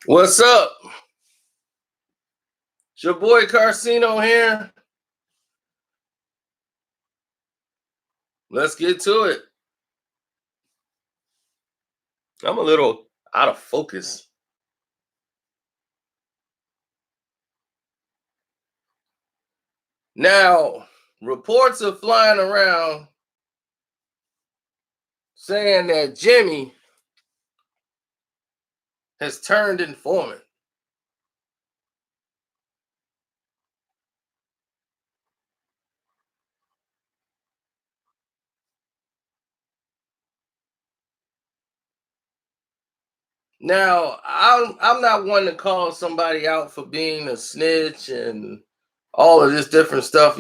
What's up? It's your boy Carcino here. Let's get to it. I'm a little out of focus. Now, reports are flying around saying that Jimmy has turned informant. Now, I'm not one to call somebody out for being a snitch and all of this different stuff.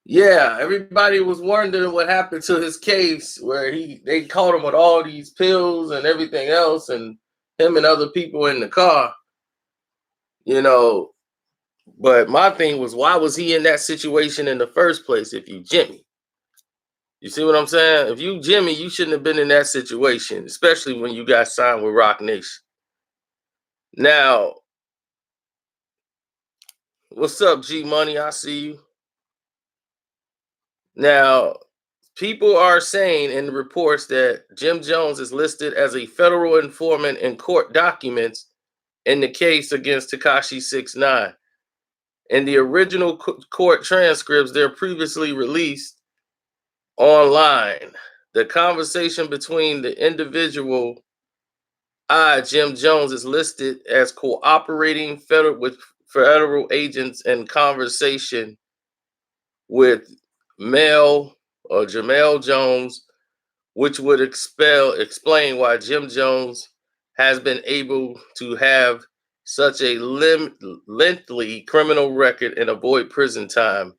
Yeah, everybody was wondering what happened to his case where they caught him with all these pills and everything else, and him and other people in the car, you know. But my thing was, why was he in that situation in the first place if you Jimmy? You see what I'm saying? If you Jimmy, you shouldn't have been in that situation, especially when you got signed with Rock Nation. Now, what's up, G Money? I see you. Now, people are saying in the reports that Jim Jones is listed as a federal informant in court documents in the case against Takashi 69. In the original court transcripts, they're previously released online. The conversation between the individual, Jim Jones, is listed as cooperating with federal agents in conversation with Mel or Jamel Jones, which would explain why Jim Jones has been able to have such a lengthy criminal record and avoid prison time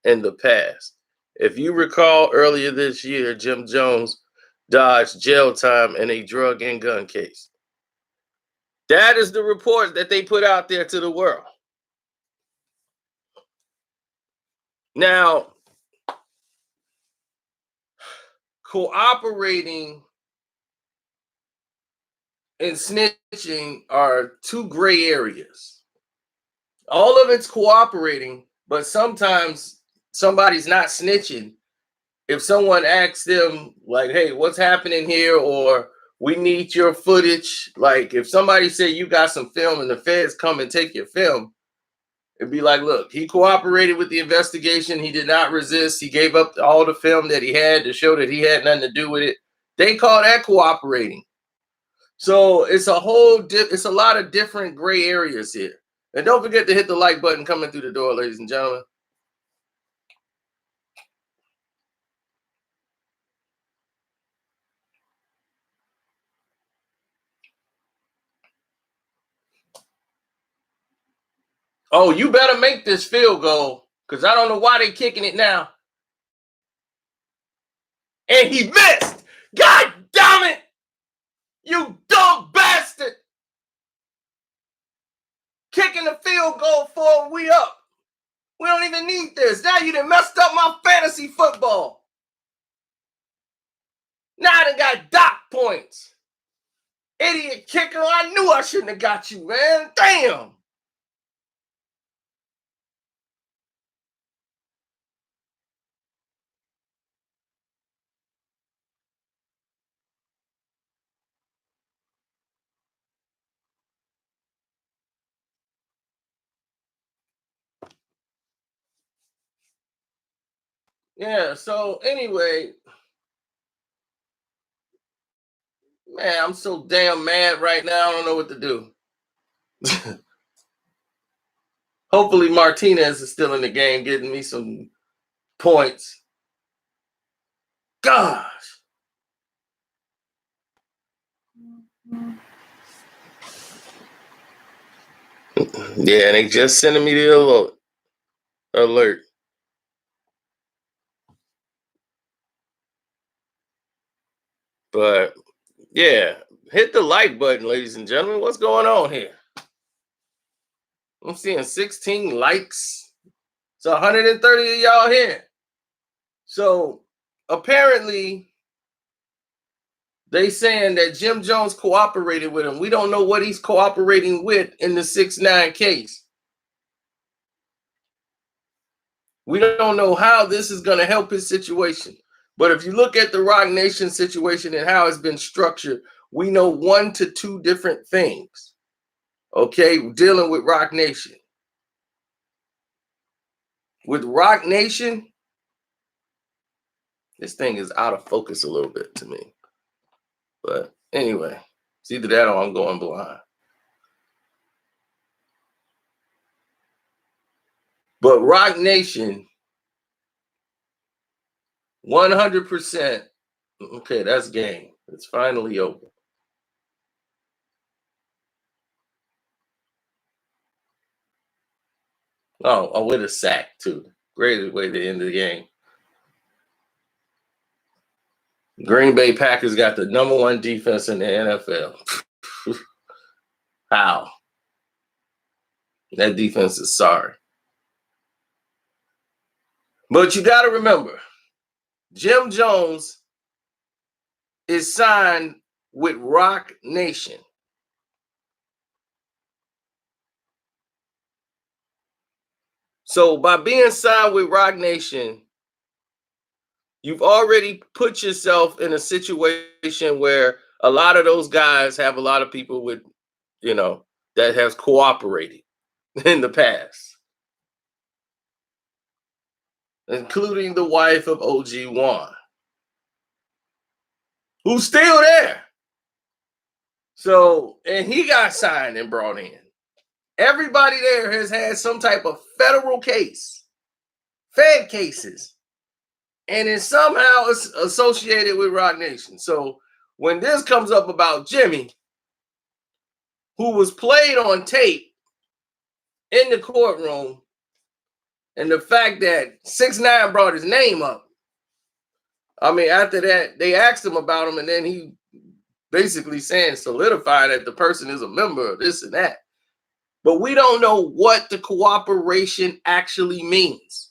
in the past. If you recall earlier this year, Jim Jones dodged jail time in a drug and gun case. That is the report that they put out there to the world. Now, cooperating and snitching are two gray areas. All of it's cooperating, but sometimes somebody's not snitching. If someone asks them, like, hey, what's happening here? Or we need your footage. Like, if somebody say you got some film and the feds come and take your film, it'd be like, look, he cooperated with the investigation. He did not resist. He gave up all the film that he had to show that he had nothing to do with it. They call that cooperating. So it's it's a lot of different gray areas here. And don't forget to hit the like button coming through the door, ladies and gentlemen. Oh, you better make this field goal because I don't know why they kicking it now. And he missed. God damn it! You dumb bastard! Kicking the field goal for we up. We don't even need this. Now you done messed up my fantasy football. Now I done got dot points. Idiot kicker, I knew I shouldn't have got you, man. Damn. Yeah, so anyway, man, I'm so damn mad right now. I don't know what to do. Hopefully Martinez is still in the game getting me some points. Gosh. Yeah, they just sending me the alert. But yeah, hit the like button, ladies and gentlemen. What's going on here? I'm seeing 16 likes. It's 130 of y'all here. So apparently, They saying that Jim Jones cooperated with him. We don't know what he's cooperating with in the 6ix9ine case. We don't know how this is going to help his situation. But if you look at the Rock Nation situation and how it's been structured, we know 1 to 2 different things. Okay, dealing with Rock Nation. With Rock Nation, this thing is out of focus a little bit to me. But anyway, it's either that or I'm going blind. But Rock Nation, 100%. Okay, that's game. It's finally over. Oh, with a sack, too. Great way to end the game. Green Bay Packers got the #1 defense in the NFL. How? That defense is sorry. But you got to remember, Jim Jones is signed with Rock Nation. So by being signed with Rock Nation, you've already put yourself in a situation where a lot of those guys have a lot of people with, that has cooperated in the past, including the wife of OG Juan, who's still there. So, and he got signed and brought in. Everybody there has had some type of federal case, Fed cases, and it's somehow associated with Rock Nation. So when this comes up about Jimmy, who was played on tape in the courtroom, and the fact that 6ix9ine brought his name up, I mean, after that, they asked him about him, and then he basically saying solidify that the person is a member of this and that. But we don't know what the cooperation actually means.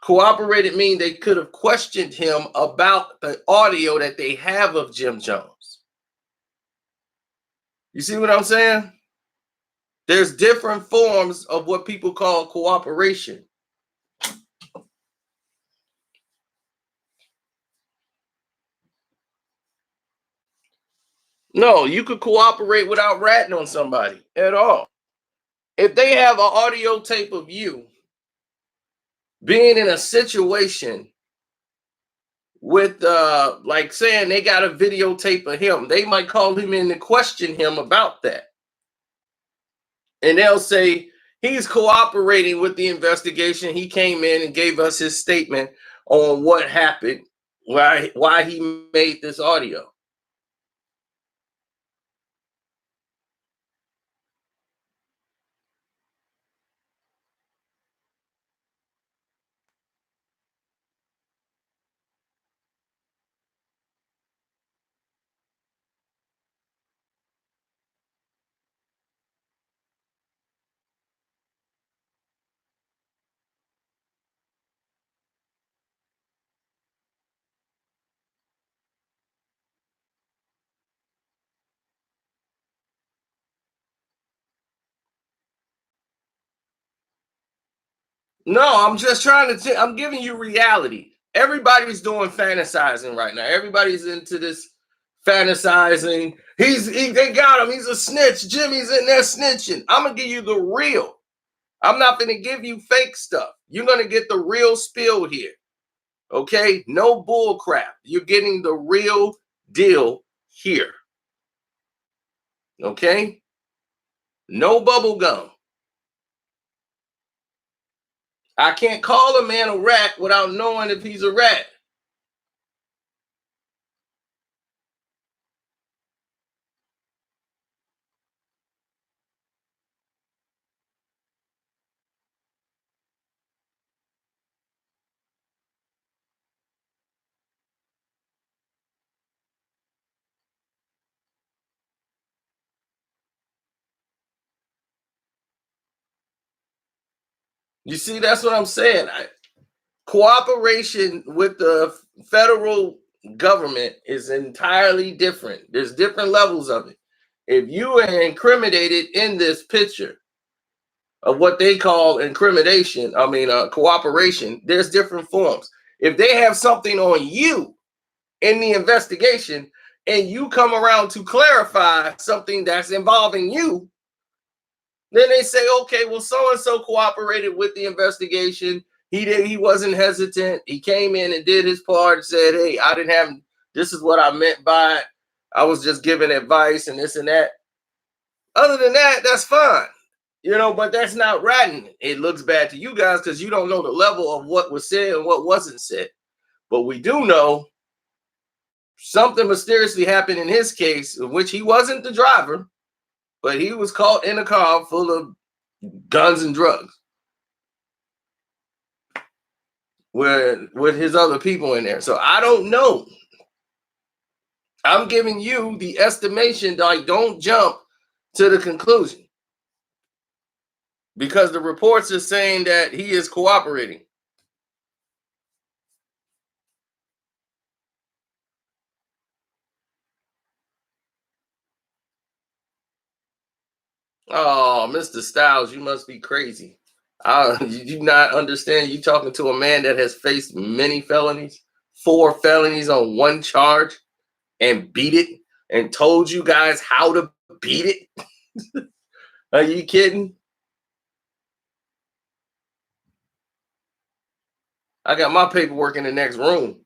Cooperated mean they could have questioned him about the audio that they have of Jim Jones. You see what I'm saying? There's different forms of what people call cooperation. No, you could cooperate without ratting on somebody at all. If they have an audio tape of you being in a situation with like saying they got a videotape of him, they might call him in to question him about that. And they'll say he's cooperating with the investigation. He came in and gave us his statement on what happened, why he made this audio. No, I'm just trying to. I'm giving you reality. Everybody's doing fantasizing right now. Everybody's into this fantasizing. They got him. He's a snitch. Jimmy's in there snitching. I'm gonna give you the real. I'm not gonna give you fake stuff. You're gonna get the real spill here. Okay, no bull crap. You're getting the real deal here. Okay, no bubble gum. I can't call a man a rat without knowing if he's a rat. You see, that's what I'm saying. Cooperation with the federal government is entirely different. There's different levels of it. If you are incriminated in this picture of what they call incrimination, cooperation, there's different forms. If they have something on you in the investigation and you come around to clarify something that's involving you, then they say, okay, well, so and so cooperated with the investigation. He wasn't hesitant. He came in and did his part and said, hey, I didn't have this is what I meant by it. I was just giving advice and this and that. Other than that, that's fine. But that's not ratting. It looks bad to you guys because you don't know the level of what was said and what wasn't said. But we do know something mysteriously happened in his case, in which he wasn't the driver, but he was caught in a car full of guns and drugs with his other people in there. So I don't know. I'm giving you the estimation. Like, don't jump to the conclusion because the reports are saying that he is cooperating. Oh, Mr. Styles, you must be crazy. You not understand? You talking to a man that has faced many felonies, 4 felonies on one charge, and beat it, and told you guys how to beat it. Are you kidding? I got my paperwork in the next room.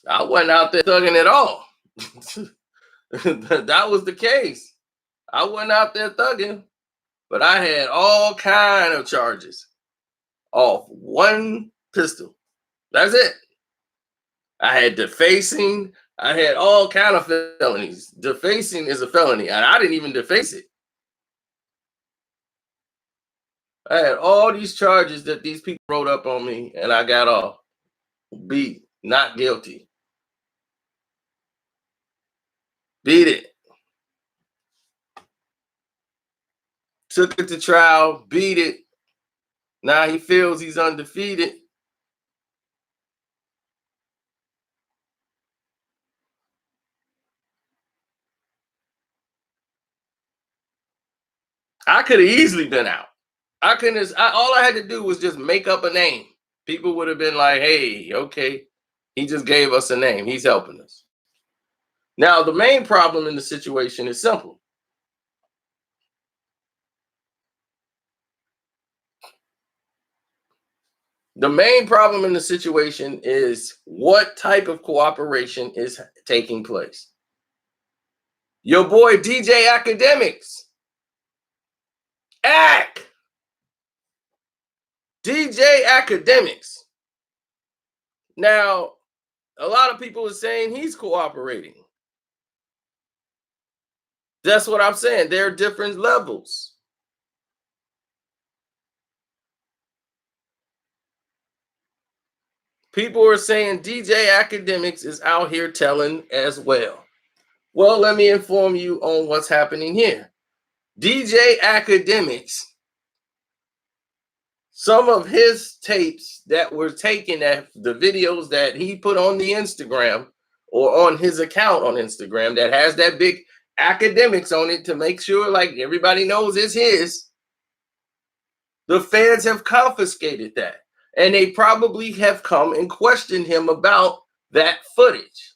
I wasn't out there thugging at all. That was the case. I wasn't out there thugging, but I had all kind of charges off one pistol. That's it. I had defacing. I had all kind of felonies. Defacing is a felony, and I didn't even deface it. I had all these charges that these people wrote up on me, and I got off. Beat, not guilty. Beat it. Took it to trial, beat it. Now he feels he's undefeated. I could have easily been out. I couldn't. All I had to do was just make up a name. People would have been like, "Hey, okay, he just gave us a name. He's helping us." Now, the main problem in the situation is simple. The main problem in the situation is what type of cooperation is taking place. Your boy DJ Academics, act DJ Academics. Now, a lot of people are saying he's cooperating. That's what I'm saying. There are different levels. People are saying DJ Academics is out here telling as well. Well, let me inform you on what's happening here. DJ Academics, some of his tapes that were taken at the videos that he put on the Instagram or on his account on Instagram that has that big academics on it to make sure like everybody knows it's his. The feds have confiscated that. And they probably have come and questioned him about that footage.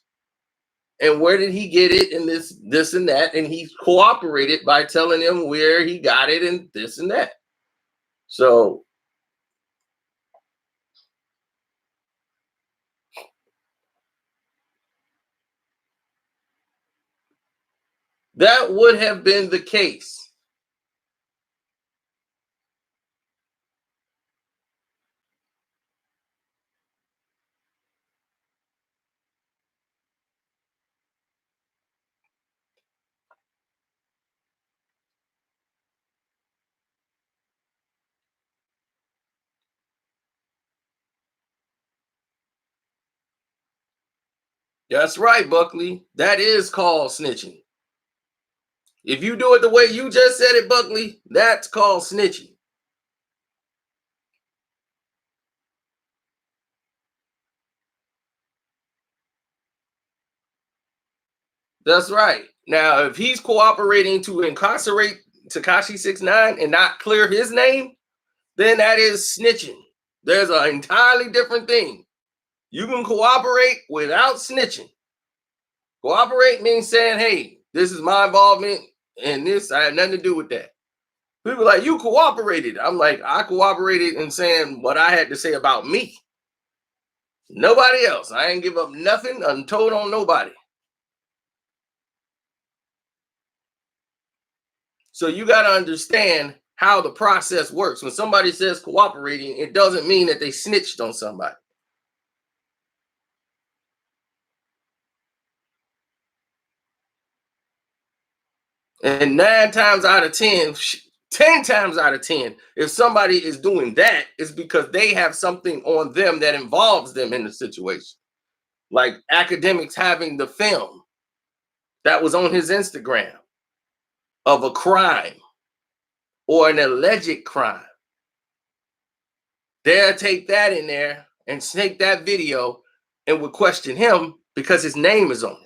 And where did he get it and this and that? And he cooperated by telling them where he got it and this and that. So that would have been the case. That's right, Buckley. That is called snitching. If you do it the way you just said it, Buckley, that's called snitching. That's right. Now, if he's cooperating to incarcerate Takashi 69 and not clear his name, then that is snitching. There's an entirely different thing. You can cooperate without snitching. Cooperate means saying, hey, this is my involvement in this. I have nothing to do with that. People are like, you cooperated. I'm like, I cooperated in saying what I had to say about me. Nobody else. I ain't give up nothing untold on nobody. So you got to understand how the process works. When somebody says cooperating, it doesn't mean that they snitched on somebody. And 9 times out of 10, 10 times out of 10, if somebody is doing that, it's because they have something on them that involves them in the situation. Like academics having the film that was on his Instagram of a crime or an alleged crime. They'll take that in there and take that video and would question him because his name is on it.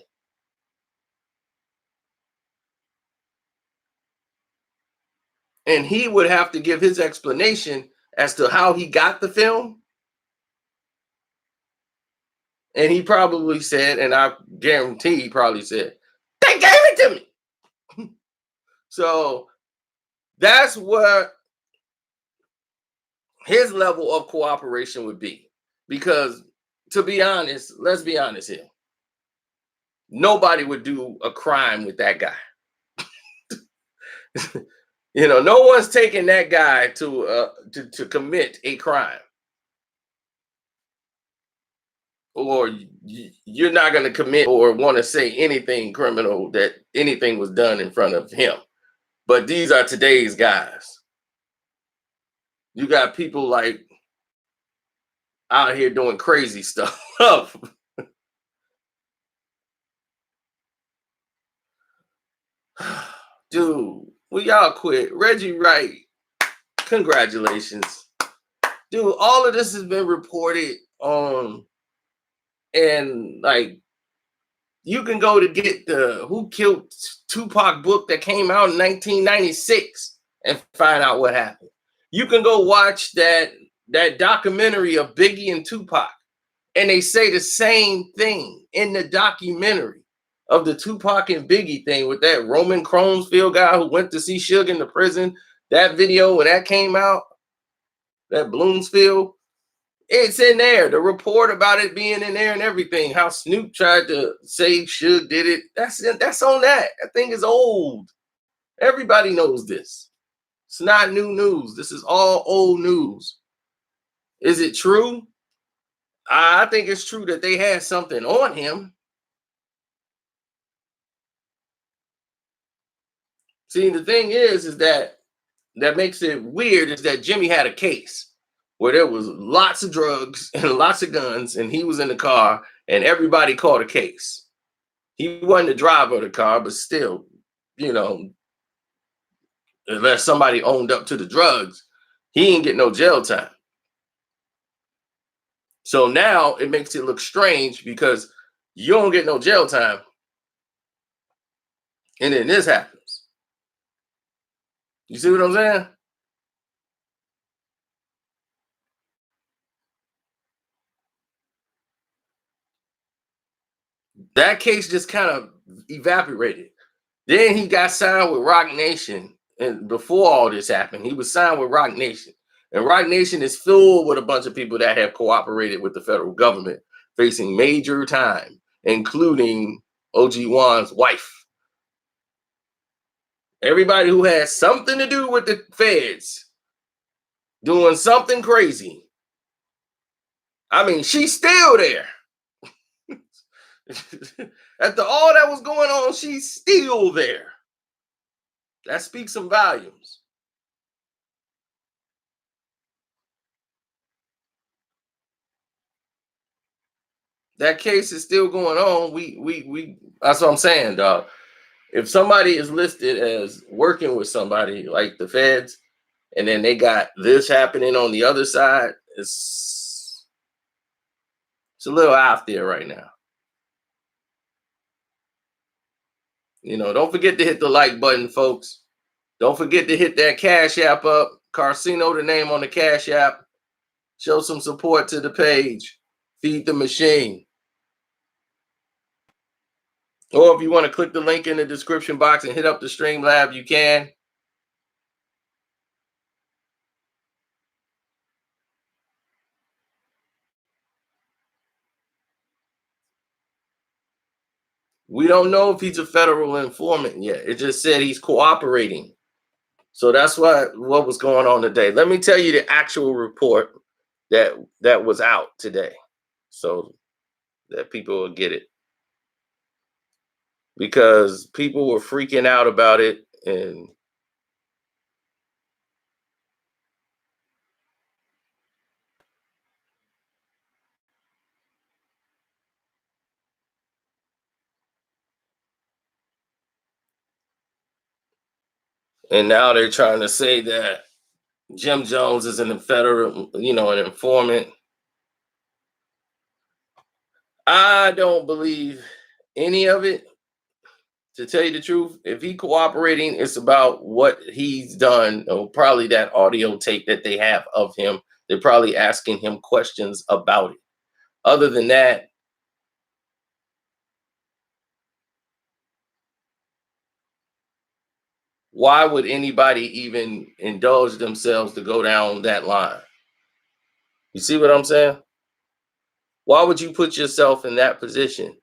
And he would have to give his explanation as to how he got the film. And he probably said, and I guarantee he probably said, they gave it to me. So that's what his level of cooperation would be. Because to be honest, let's be honest here. Nobody would do a crime with that guy. No one's taking that guy to commit a crime. Or you're not going to commit or want to say anything criminal that anything was done in front of him. But these are today's guys. You got people like out here doing crazy stuff. Dude, we y'all quit. Reggie Wright, congratulations. Dude, all of this has been reported on, and like you can go to get the Who Killed Tupac book that came out in 1996 and find out what happened. You can go watch that documentary of Biggie and Tupac, and they say the same thing in the documentary of the Tupac and Biggie thing with that Roman Cronsfield guy who went to see Suge in the prison. That video when that came out, that Bloomsfield, it's in there. The report about it being in there and everything. How Snoop tried to say Suge did it. That's on that. That thing is old. Everybody knows this. It's not new news. This is all old news. Is it true? I think it's true that they had something on him. See, the thing is that makes it weird is that Jimmy had a case where there was lots of drugs and lots of guns, and he was in the car, and everybody caught a case. He wasn't the driver of the car, but still, unless somebody owned up to the drugs, he didn't get no jail time. So now it makes it look strange because you don't get no jail time, and then this happens. You see what I'm saying? That case just kind of evaporated. Then he got signed with Rock Nation. And before all this happened, he was signed with Rock Nation. And Rock Nation is filled with a bunch of people that have cooperated with the federal government, facing major time, including OG Wan's wife. Everybody who has something to do with the feds doing something crazy. I mean, she's still there. After all that was going on, she's still there. That speaks some volumes. That case is still going on. We that's what I'm saying, dog. If somebody is listed as working with somebody like the feds, and then they got this happening on the other side, it's a little out there right now. Don't forget to hit the like button, folks. Don't forget to hit that Cash App up. Carcino, the name on the Cash App. Show some support to the page. Feed the machine. Or if you want to click the link in the description box and hit up the Streamlab, you can. We don't know if he's a federal informant yet. It just said he's cooperating. So that's what was going on today. Let me tell you the actual report that was out today, so that people will get it. Because people were freaking out about it, and now they're trying to say that Jim Jones is an federal, an informant. I don't believe any of it. To tell you the truth, if he cooperating, it's about what he's done, or probably that audio tape that they have of him. They're probably asking him questions about it. Other than that, why would anybody even indulge themselves to go down that line? You see what I'm saying? Why would you put yourself in that position?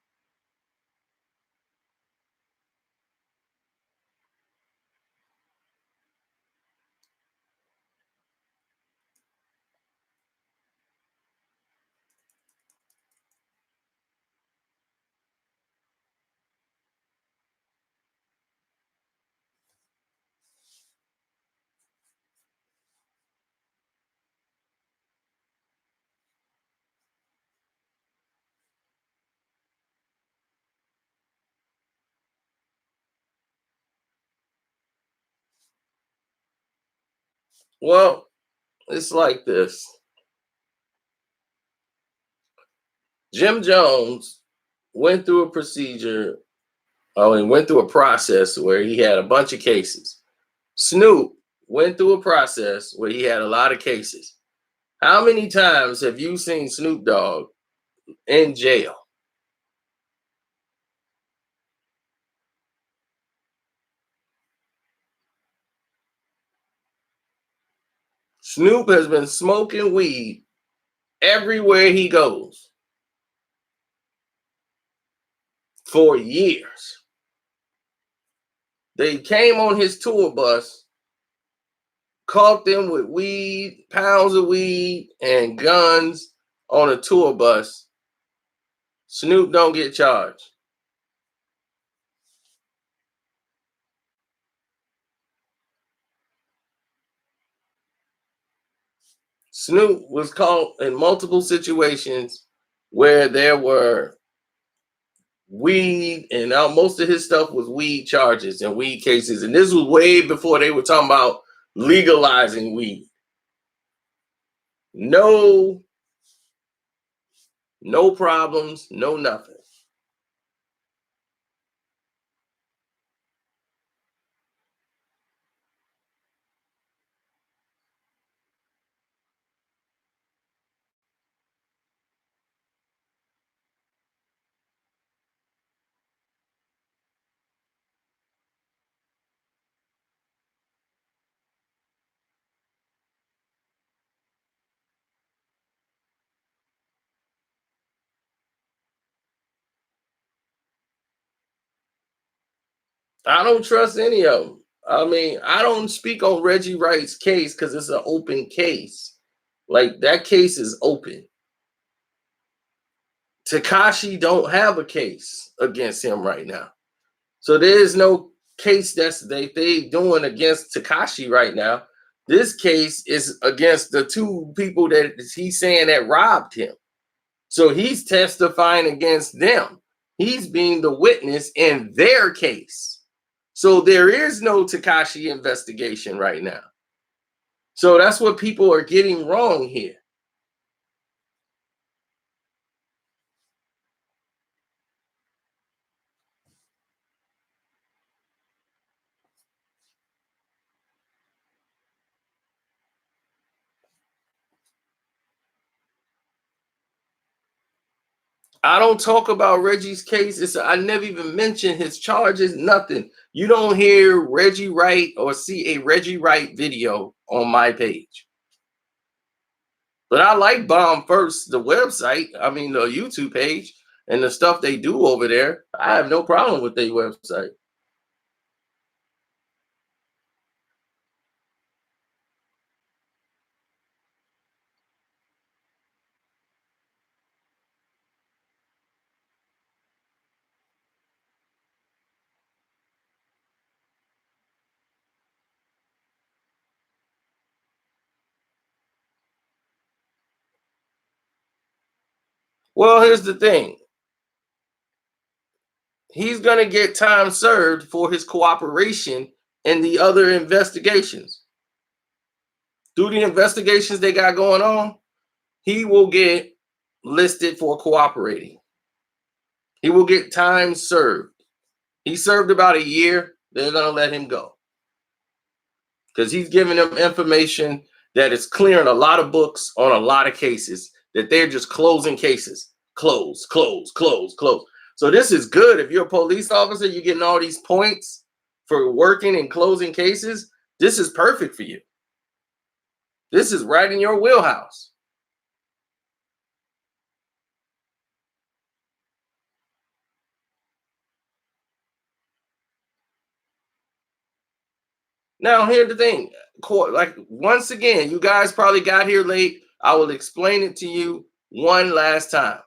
Well, it's like this. Jim Jones went through a procedure, and went through a process where he had a bunch of cases. Snoop went through a process where he had a lot of cases. How many times have you seen Snoop Dogg in jail? Snoop has been smoking weed everywhere he goes for years. They came on his tour bus, caught them with weed, pounds of weed, and guns on a tour bus. Snoop don't get charged. Snoop was caught in multiple situations where there were weed, and most of his stuff was weed charges and weed cases. And this was way before they were talking about legalizing weed. No problems, no nothing. I don't trust any of them. I mean, I don't speak on Reggie Wright's case because it's an open case. Like, that case is open. Tekashi don't have a case against him right now. So there is no case that's they doing against Tekashi right now. This case is against the two people that he's saying that robbed him. So he's testifying against them. He's being the witness in their case. So there is no Tekashi investigation right now. So that's what people are getting wrong here. I don't talk about Reggie's case. I never even mentioned his charges, nothing. You don't hear Reggie Wright or see a Reggie Wright video on my page. But I like Bomb First, the website, I mean, the YouTube page and the stuff they do over there. I have no problem with their website. Well, here's the thing. He's going to get time served for his cooperation in the other investigations. Through the investigations they got going on, he will get listed for cooperating. He will get time served. He served about a year. They're going to let him go because he's giving them information that is clearing a lot of books on a lot of cases that they're just closing cases. Close, close, close, close. So this is good. If you're a police officer, you're getting all these points for working and closing cases. This is perfect for you. This is right in your wheelhouse. Now, here's the thing. Like, once again, you guys probably got here late. I will explain it to you one last time.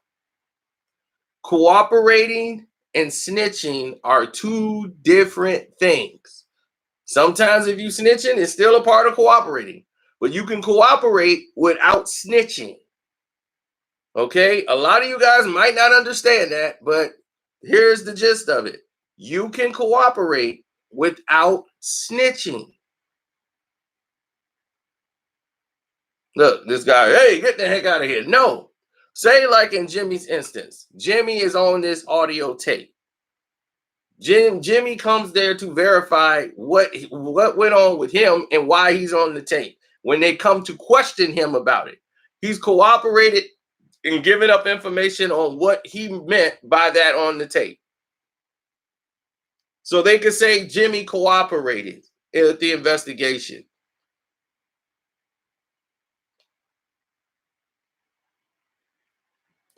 Cooperating and snitching are two different things. Sometimes if you snitching, it's still a part of cooperating, but you can cooperate without snitching. Okay, a lot of you guys might not understand that, but here's the gist of it. You can cooperate without snitching. Look, this guy, hey, get the heck out of here. No. Say, like in Jimmy's instance, Jimmy is on this audio tape. Jimmy comes there to verify what went on with him and why he's on the tape. When they come to question him about it, he's cooperated and given up information on what he meant by that on the tape. So they could say Jimmy cooperated at the investigation.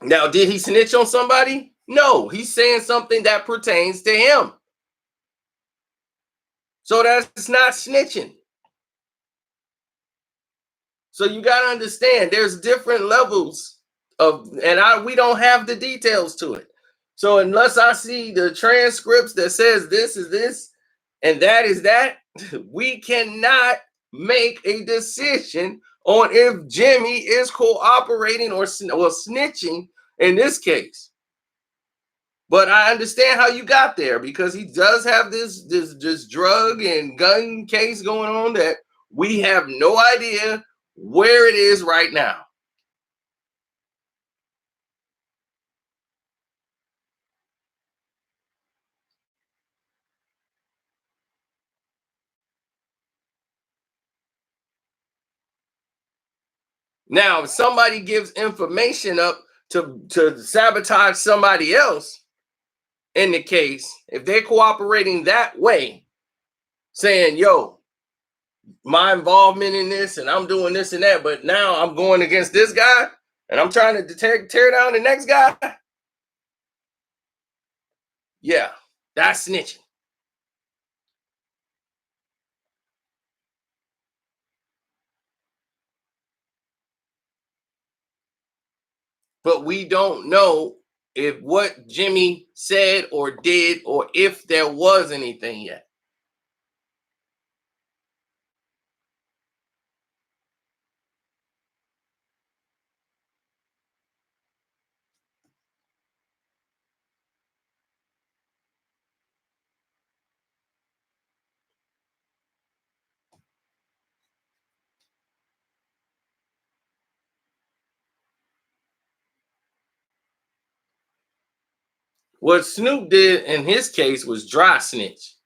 Now, did he snitch on somebody? No, he's saying something that pertains to him. So that's not snitching. So you got to understand there's different levels of, and we don't have the details to it. So unless I see the transcripts that says this is this and that is that, we cannot make a decision on if Jimmy is cooperating or snitching in this case. But I understand how you got there because he does have this drug and gun case going on that we have no idea where it is right now. Now, if somebody gives information up to sabotage somebody else in the case, if they're cooperating that way, saying, yo, my involvement in this and I'm doing this and that, but now I'm going against this guy and I'm trying to tear down the next guy. Yeah, that's snitching. But we don't know if what Jimmy said or did or if there was anything yet. What Snoop did in his case was dry snitch.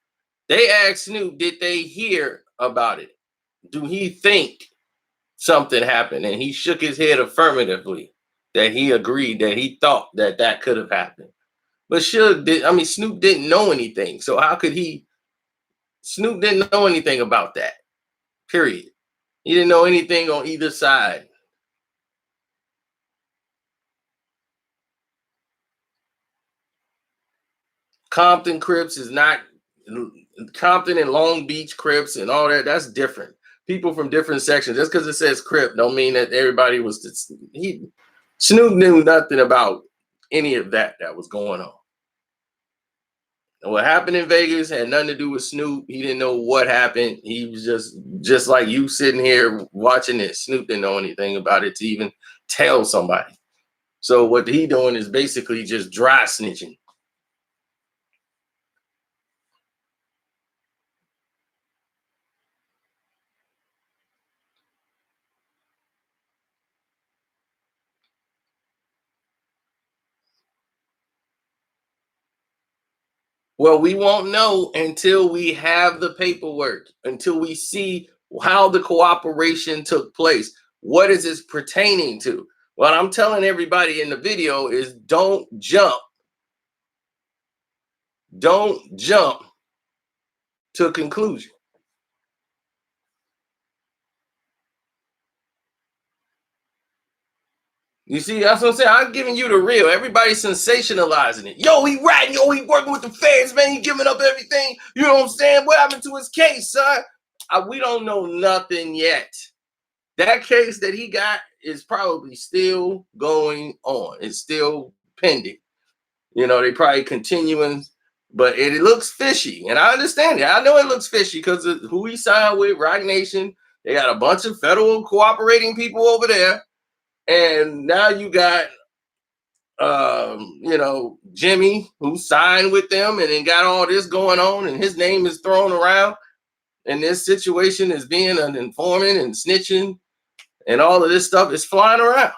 They asked Snoop, did they hear about it? Do he think something happened? And he shook his head affirmatively that he agreed that he thought that that could have happened. But Snoop didn't know anything. So how could he? Snoop didn't know anything about that. Period. He didn't know anything on either side. Compton Crips is not Compton and Long Beach Crips and all that. That's different. People from different sections. Just because it says Crip, don't mean that everybody was. Snoop knew nothing about any of that was going on. And what happened in Vegas had nothing to do with Snoop. He didn't know what happened. He was just like you sitting here watching this. Snoop didn't know anything about it to even tell somebody. So what he doing is basically just dry snitching. Well, we won't know until we have the paperwork, until we see how the cooperation took place. What is this pertaining to? What I'm telling everybody in the video is don't jump. Don't jump to a conclusion. You see, that's what I'm saying. I'm giving you the real. Everybody's sensationalizing it. Yo, he ratting. Yo, he working with the feds, man. He giving up everything. You know what I'm saying? What happened to his case, son? We don't know nothing yet. That case that he got is probably still going on. It's still pending. You know, they probably continuing, but it looks fishy. And I understand it. I know it looks fishy because of who he signed with, Rock Nation. They got a bunch of federal cooperating people over there. And now you got Jimmy who signed with them and then got all this going on, and his name is thrown around. And this situation is being an informant and snitching, and all of this stuff is flying around.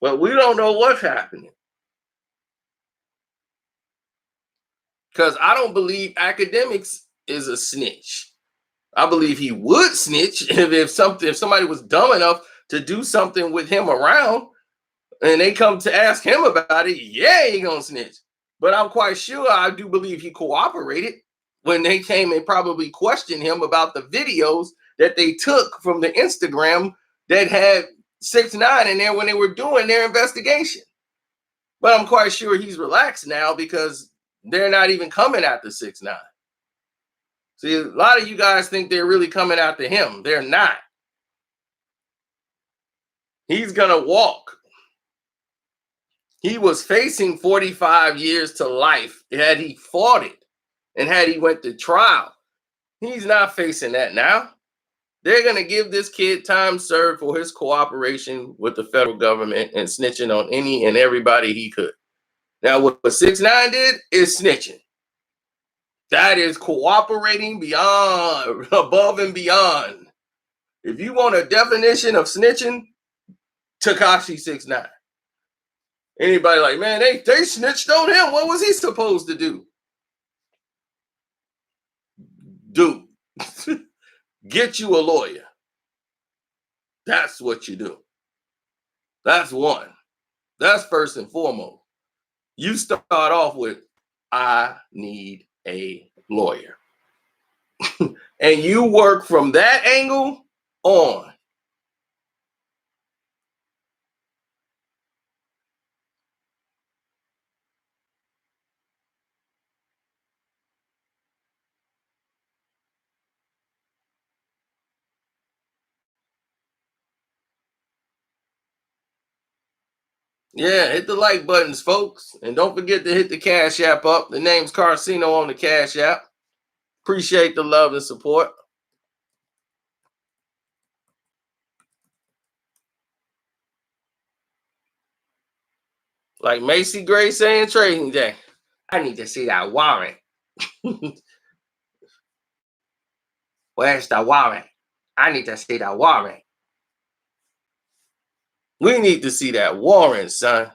But we don't know what's happening. Because I don't believe academics is a snitch. I believe he would snitch if somebody was dumb enough to do something with him around and they come to ask him about it. Yeah, he gonna snitch. But I'm quite sure I do believe he cooperated when they came and probably questioned him about the videos that they took from the Instagram that had 6ix9ine in there when they were doing their investigation. But I'm quite sure he's relaxed now because they're not even coming after 6ix9ine. See, a lot of you guys think they're really coming after him. They're not. He's gonna walk. He was facing 45 years to life had he fought it and had he went to trial. He's not facing that now. They're going to give this kid time served for his cooperation with the federal government and snitching on any and everybody he could. Now, what 6ix9ine did is snitching. That is cooperating beyond, above and beyond. If you want a definition of snitching, Tekashi 6ix9ine. Anybody like, man, they snitched on him. What was he supposed to do? Dude, get you a lawyer. That's what you do. That's one. That's first and foremost. You start off with, I need a lawyer. And you work from that angle on. Yeah, hit the like buttons, folks. And don't forget to hit the Cash App up. The name's Carcino on the Cash App. Appreciate the love and support. Like Macy Gray saying trading day. I need to see that warrant. Where's the warrant? I need to see that warrant. We need to see that warrant, son.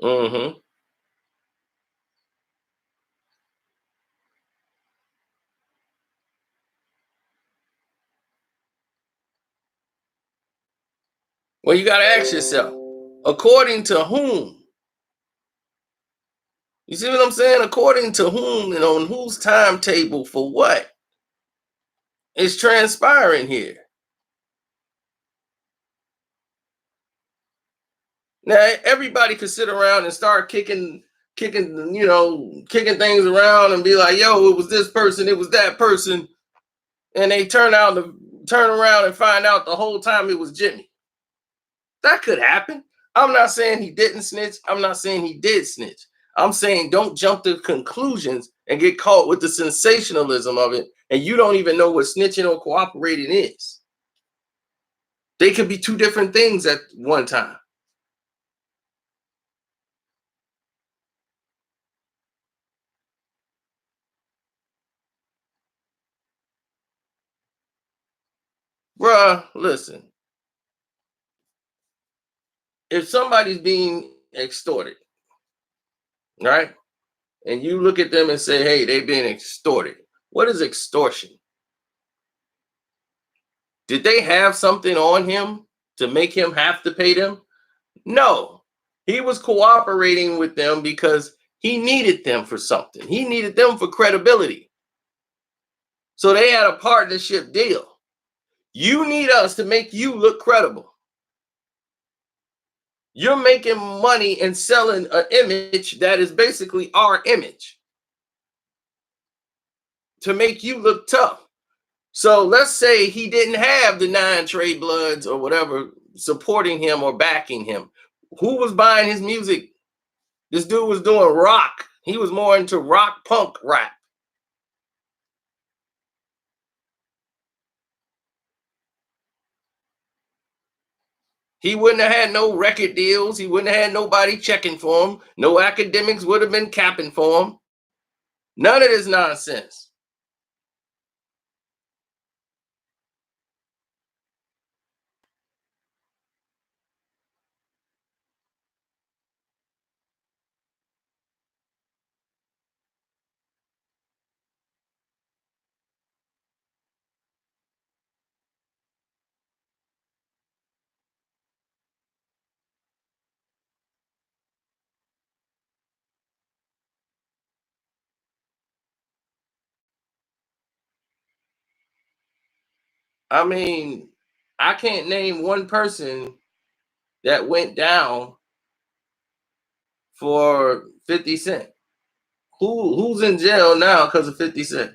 Mm-hmm. Well, you got to ask yourself, according to whom? You see what I'm saying? According to whom and on whose timetable for what is transpiring here? Now, everybody could sit around and start kicking things around and be like, yo, it was this person, it was that person. And they turn around and find out the whole time it was Jimmy. That could happen. I'm not saying he didn't snitch. I'm not saying he did snitch. I'm saying don't jump to conclusions and get caught with the sensationalism of it. And you don't even know what snitching or cooperating is. They could be two different things at one time. Bruh, listen. If somebody's being extorted, right? And you look at them and say, hey, they've been extorted. What is extortion? Did they have something on him to make him have to pay them? No. He was cooperating with them because he needed them for something. He needed them for credibility. So they had a partnership deal. You need us to make you look credible. You're making money and selling an image that is basically our image to make you look tough. So let's say he didn't have the 9 Trey Bloods or whatever supporting him or backing him. Who was buying his music? This dude was doing rock. He was more into rock punk rap. He wouldn't have had no record deals. He wouldn't have had nobody checking for him. No academics would have been capping for him. None of this nonsense. I mean, I can't name one person that went down for 50 Cent. Who's in jail now because of 50 Cent?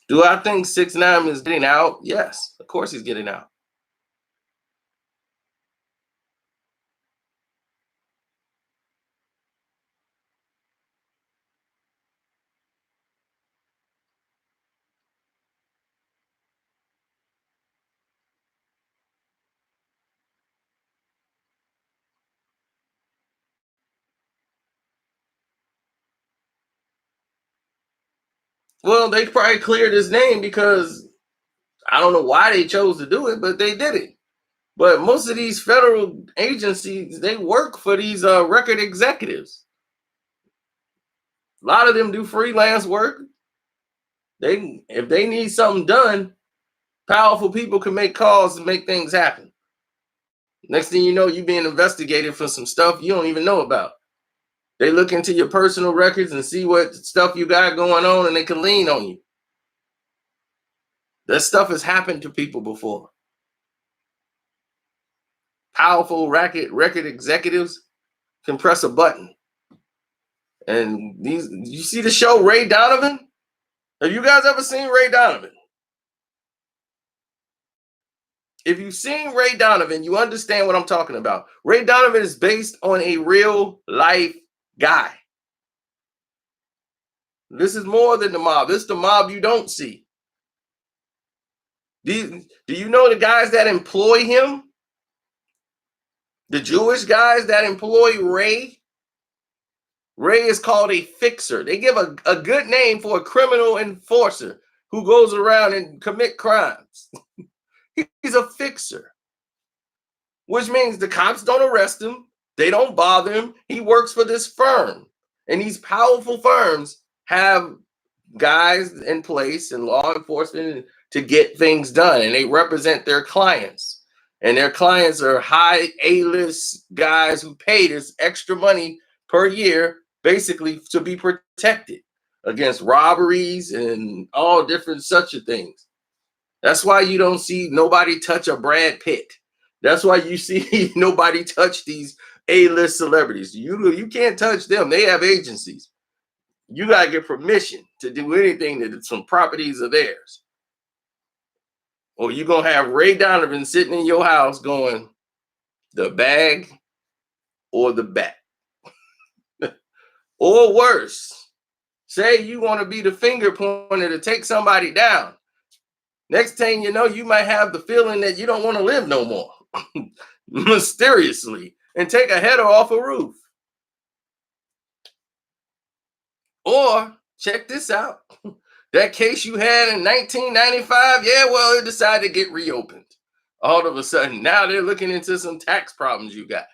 Do I think 6ix9ine is getting out? Yes, of course he's getting out. Well, they probably cleared his name because I don't know why they chose to do it, but they did it. But most of these federal agencies, they work for these record executives. A lot of them do freelance work. If they need something done, powerful people can make calls and make things happen. Next thing you know, you're being investigated for some stuff you don't even know about. They look into your personal records and see what stuff you got going on, and they can lean on you. That stuff has happened to people before. Powerful record executives can press a button. And you see the show Ray Donovan? Have you guys ever seen Ray Donovan? If you've seen Ray Donovan, you understand what I'm talking about. Ray Donovan is based on a real life guy. This is more than the mob. This is the mob you don't see. Do you know the guys that employ him? The Jewish guys that employ Ray? Ray is called a fixer. They give a good name for a criminal enforcer who goes around and commit crimes. He's a fixer, which means the cops don't arrest him. They don't bother him. He works for this firm. And these powerful firms have guys in place and law enforcement to get things done, and they represent their clients. And their clients are high A-list guys who pay this extra money per year, basically to be protected against robberies and all different such a things. That's why you don't see nobody touch a Brad Pitt. That's why you see nobody touch these A-list celebrities. You can't touch them. They have agencies. You gotta get permission to do anything that some properties are theirs. Or you're gonna have Ray Donovan sitting in your house going, the bag or the bat. Or worse, say you want to be the finger pointer to take somebody down. Next thing you know, you might have the feeling that you don't want to live no more. Mysteriously, and take a header off a roof. Or check this out. That case you had in 1995, yeah, well, it decided to get reopened. All of a sudden, now they're looking into some tax problems you got.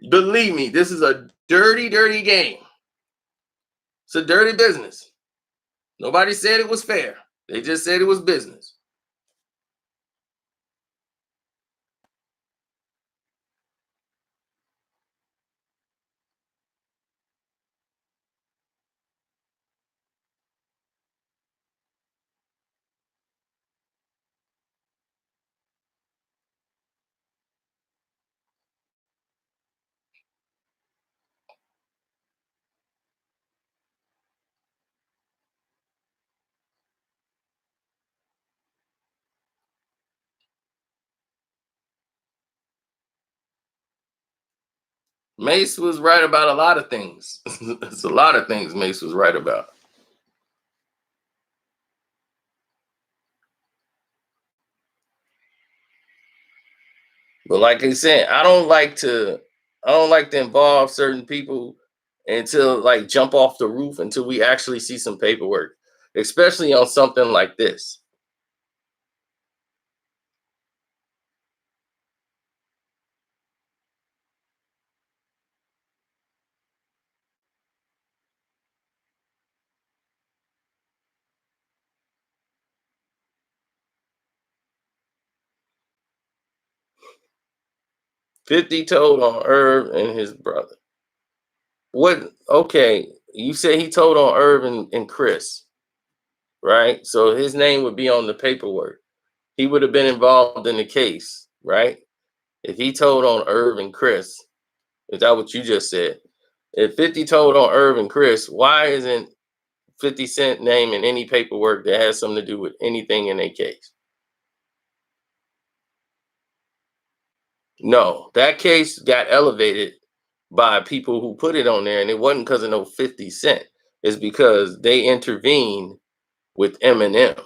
Believe me, this is a dirty, dirty game. It's a dirty business. Nobody said it was fair. They just said it was business. Mace was right about a lot of things. It's a lot of things Mace was right about. But like I said, I don't like to involve certain people until like jump off the roof until we actually see some paperwork, especially on something like this. 50 told on Irv and his brother. What okay, you say he told on Irv and Chris, right? So his name would be on the paperwork. He would have been involved in the case, right? If he told on Irv and Chris, is that what you just said? If 50 told on Irv and Chris, why isn't 50 Cent name in any paperwork that has something to do with anything in a case? No, that case got elevated by people who put it on there, and it wasn't because of no 50 Cent. It's because they intervened with Eminem.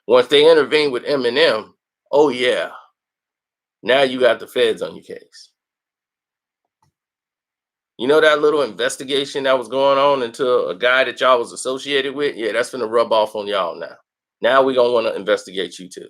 Once they intervened with Eminem, oh yeah, now you got the feds on your case. You know that little investigation that was going on into a guy that y'all was associated with? Yeah, that's gonna rub off on y'all now. Now we gonna want to investigate you too.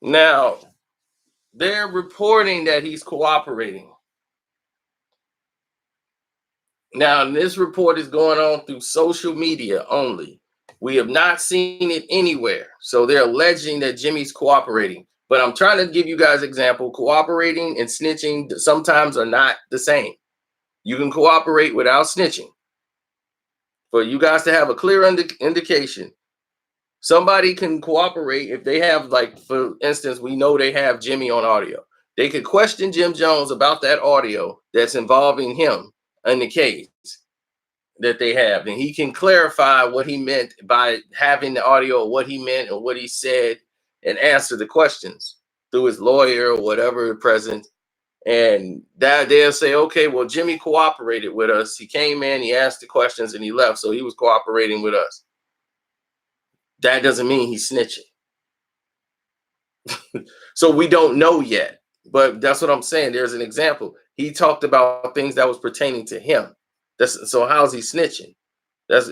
Now, They're reporting that he's cooperating. Now, this report is going on through social media only. We have not seen it anywhere. So they're alleging that Jimmy's cooperating. But I'm trying to give you guys example. Cooperating and snitching sometimes are not the same. You can cooperate without snitching. For you guys to have a clear indication, somebody can cooperate if they have, like, for instance, we know they have Jimmy on audio. They could question Jim Jones about that audio that's involving him in the case that they have, and he can clarify what he meant by having the audio, what he meant and what he said, and answer the questions through his lawyer or whatever present. And that they'll say, okay, well, Jimmy cooperated with us. He came in, he asked the questions, and he left. So he was cooperating with us. That doesn't mean he's snitching. So we don't know yet. But that's what I'm saying. There's an example. He talked about things that was pertaining to him. So how's he snitching? That's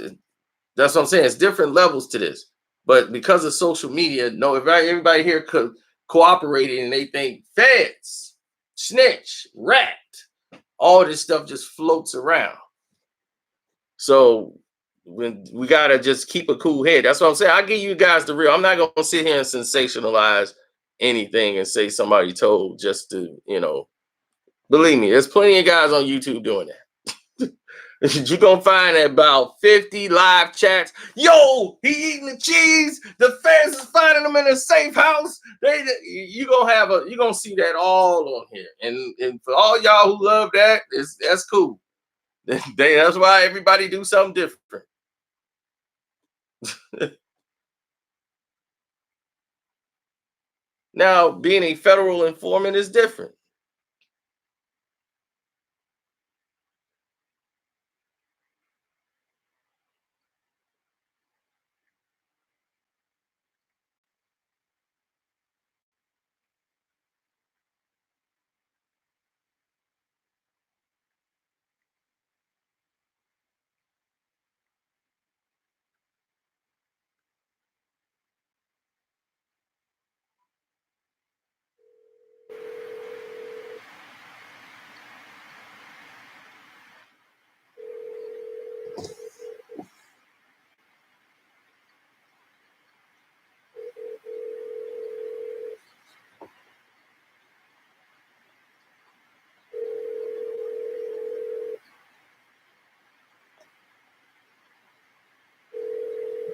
That's what I'm saying. It's different levels to this. But because of social media, no, if everybody here cooperating and they think feds, snitch, rat, all this stuff just floats around. So when we gotta just keep a cool head. That's what I'm saying. I give you guys the real. I'm not gonna sit here and sensationalize anything and say somebody told just to, believe me, there's plenty of guys on YouTube doing that. You're gonna find about 50 live chats. Yo, he eating the cheese. The feds is finding him in a safe house. You're gonna see that all on here. And for all y'all who love that, that's cool. That's why everybody do something different. Now, being a federal informant is different.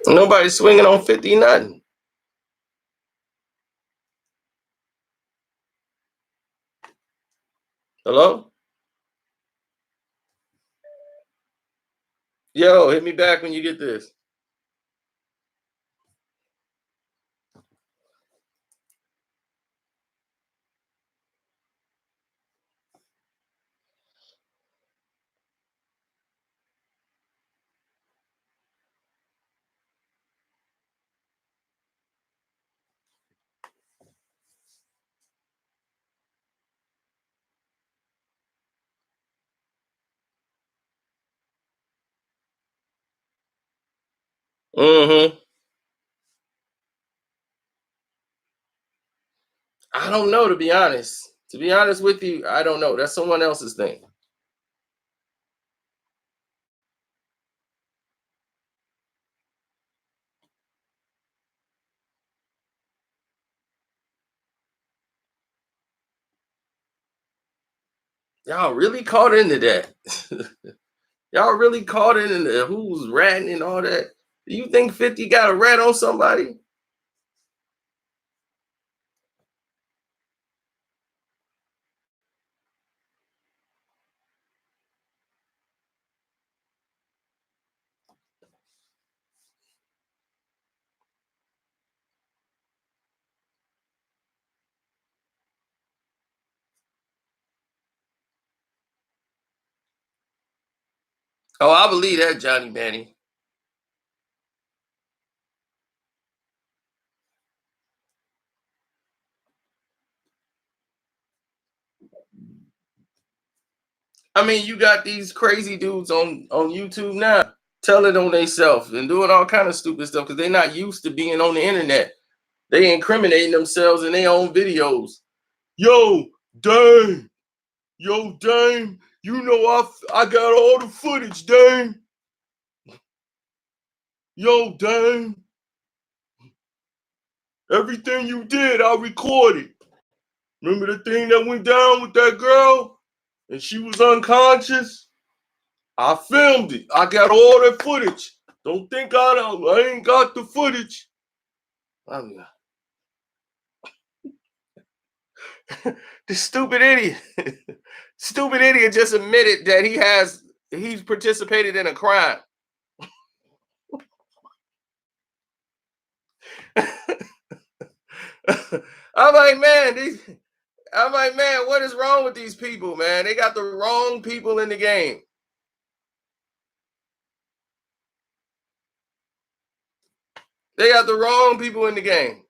Nobody's swinging on 50 nothing. Hello? Yo, hit me back when you get this. Mm-hmm. I don't know, to be honest. To be honest with you, I don't know. That's someone else's thing. Y'all really caught into that. Y'all really caught into who's ratting and all that. Do you think 50 got a rat on somebody? Oh, I believe that, Johnny Manny. I mean, you got these crazy dudes on YouTube now telling on themselves and doing all kind of stupid stuff because they're not used to being on the internet. They incriminating themselves in their own videos. Yo, Dame. Yo, Dame. You know I got all the footage, Dame. Yo, Dame. Everything you did, I recorded. Remember the thing that went down with that girl? And she was unconscious? I filmed it. I got all that footage. Don't think I ain't got the footage. This stupid idiot. Stupid idiot just admitted that he's participated in a crime. I'm like, man, what is wrong with these people, man? They got the wrong people in the game. They got the wrong people in the game.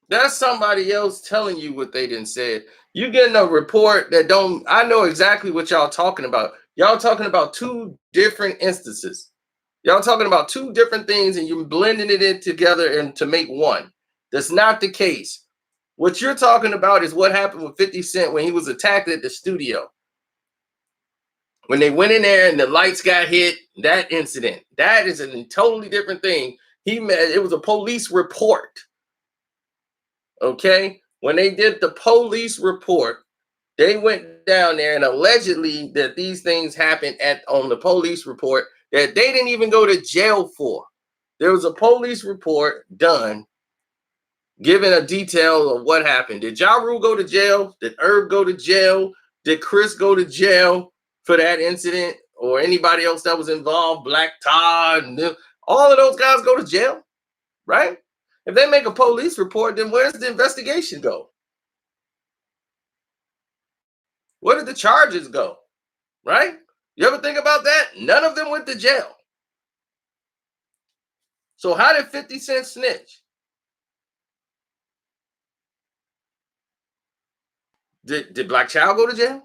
That's somebody else telling you what they didn't say. You getting a report that don't. I know exactly what y'all talking about. Y'all talking about two different instances. Y'all talking about two different things, and you're blending it in together and to make one. That's not the case. What you're talking about is what happened with 50 Cent when he was attacked at the studio. When they went in there and the lights got hit, that incident. That is a totally different thing. It was a police report. Okay, when they did the police report, they went down there and allegedly that these things happened on the police report that they didn't even go to jail for. There was a police report done giving a detail of what happened. Did Ja Rule go to jail? Did Herb go to jail? Did Chris go to jail for that incident or anybody else that was involved? Black Todd, all of those guys go to jail, right? If they make a police report, then where's the investigation go? Where did the charges go? Right? You ever think about that? None of them went to jail. So how did 50 Cent snitch? Did Black Child go to jail?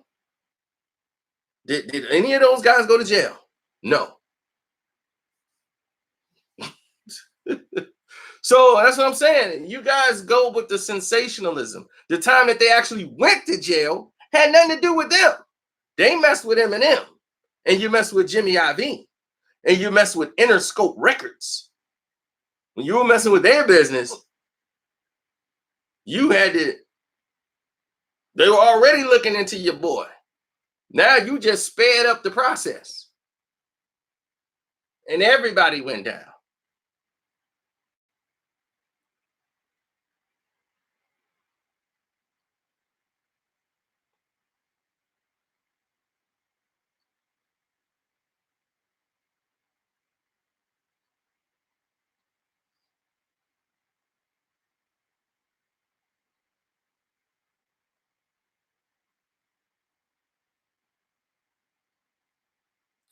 Did any of those guys go to jail? No. So that's what I'm saying. You guys go with the sensationalism. The time that they actually went to jail had nothing to do with them. They messed with Eminem, and you messed with Jimmy Iovine, and you messed with Interscope Records. When you were messing with their business, you had to. They were already looking into your boy. Now you just sped up the process, and everybody went down.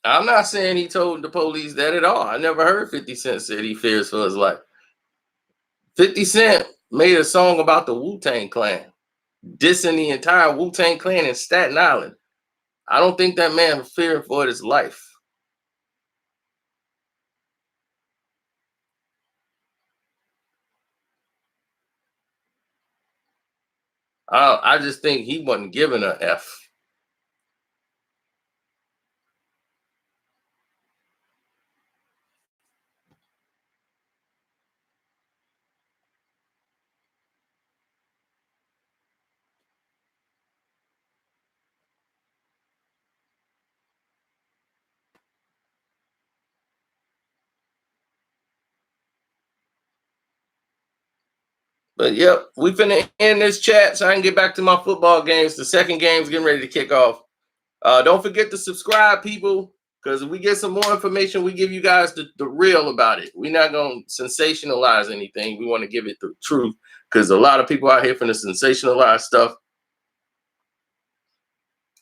I'm not saying he told the police that at all. I never heard 50 Cent said he fears for his life. 50 Cent made a song about the Wu-Tang Clan, dissing the entire Wu-Tang Clan in Staten Island. I don't think that man was fearing for his life. I just think he wasn't given a F. But yep, we finna end this chat so I can get back to my football games. The second game's getting ready to kick off. Don't forget to subscribe, people, because if we get some more information, we give you guys the real about it. We're not going to sensationalize anything. We want to give it the truth, because a lot of people out here from the sensationalized stuff.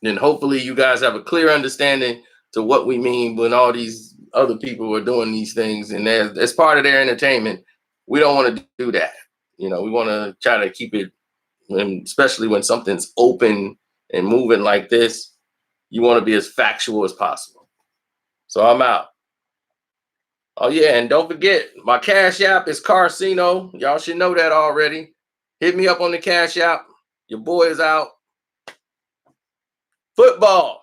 Then hopefully you guys have a clear understanding to what we mean when all these other people are doing these things, and as part of their entertainment. We don't want to do that. We want to try to keep it, especially when something's open and moving like this. You want to be as factual as possible. So I'm out. Oh yeah, and don't forget, my Cash App is Carcino. Y'all should know that already. Hit me up on the Cash App. Your boy is out. Football.